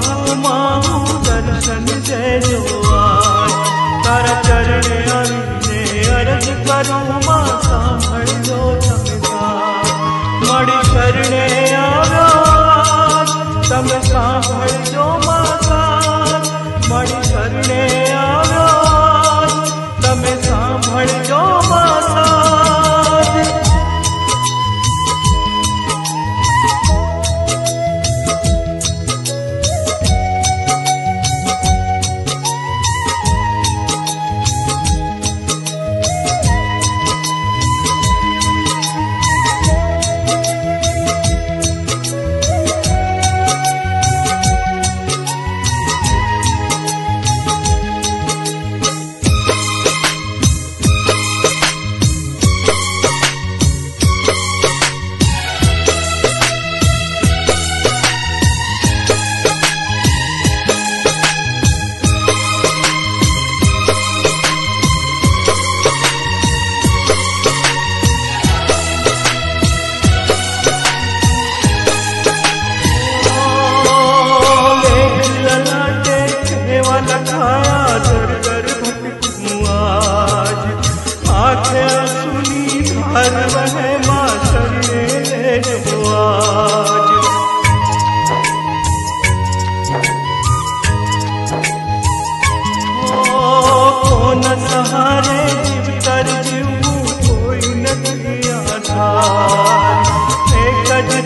मांगू मांगू दर्शन दे जो आज। तारा चरण आवीने अरज करूं मां सांभळजो तमे मारी शरणे આવ્યો आज। तमे सांभळजो मां मारी शरणे આવ્યો आज। तमे सांभळजो मां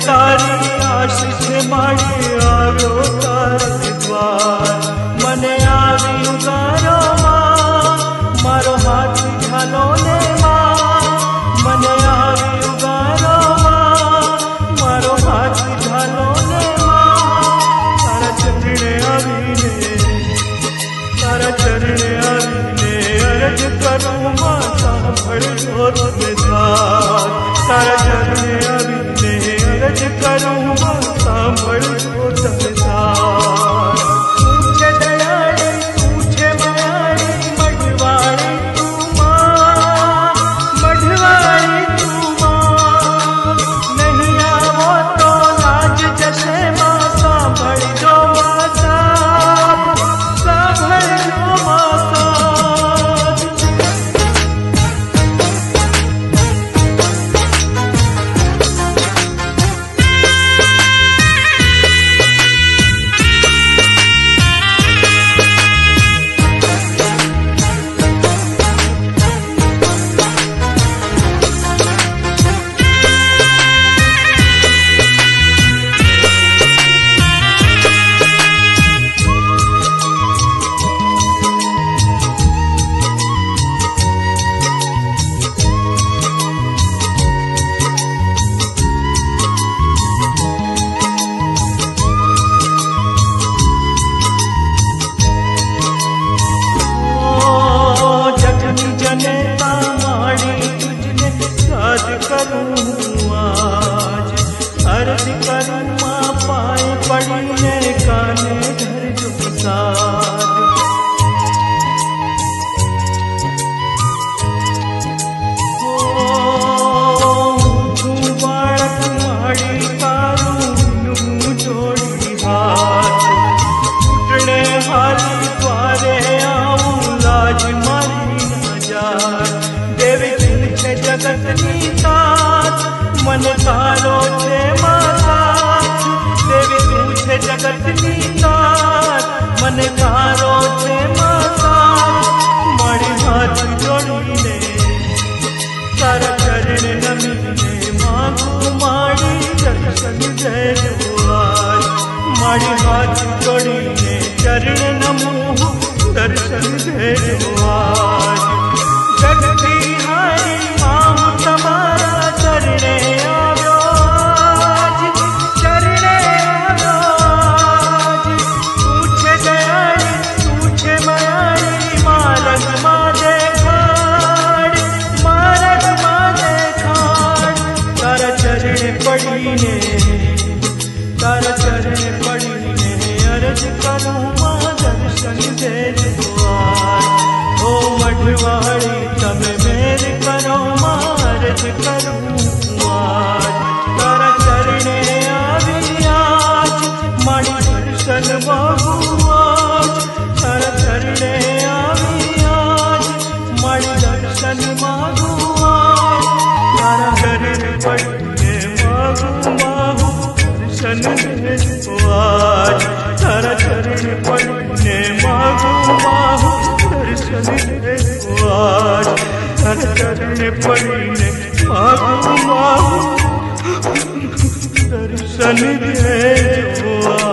तारी आशीष माड़ी આવ્યો તારે દ્વાર। મને આવી ઉગારો માં મારો હાથ ઝાલો ને માં। મને આવી ઉગારો માં મારો હાથ ઝાલો ને માં। તારા ચરણે આવીને અરજ કરું માં સાંભળજો તમે સાથ। તારા ચરણે આવીને अरज करूं मां सांभळजो तमे साथ। पूछे दयाळी पूछे मायाळी मढवाळी तू मां। मढवाळी तू मां नहीं आवो तो लाज जशे मां। सांभळजो मां साथ सांभळजो मां साथ। करूं आज अर्ज करूं मां पाए पड़ीने काने घर जो साथ। तू बाळक माड़ी तारू जोड़ी हाथ। घुटने हाली द्वारे आऊं लाज मारी न जाए। देवी छे जगतनी साथ मन तारो छे माता। देवी तू छे जगतनी साथ मन तारो छे माता। मारी हाथ जोड़ीने तारा चरण नमीने मांगू माड़ी दर्शन दे जो आज। मारी हाथ जोड़ीने चरण नमूं दर्शन दे जो आज। जगती हारी मां तमारा चरणे આવ્યો आज। चरणे આવ્યો आज। पूछे दयाळी पूछे मायाळी मारग मां देखाड़। मारग मां देखाड़। तारा चरणे पड़ीने अरज करूं मां दर्शन दे जो आज। ओ मढवाळी तमे मेर करो मारज करूं आज। तारा चरणे आवी आज मारी दर्शन दर्शन दे आज, तारा चरण पड़ने मांगू माहू दर्शन दे आज, तारा चरण पड़ने मांगू माहू दर्शन दे आज।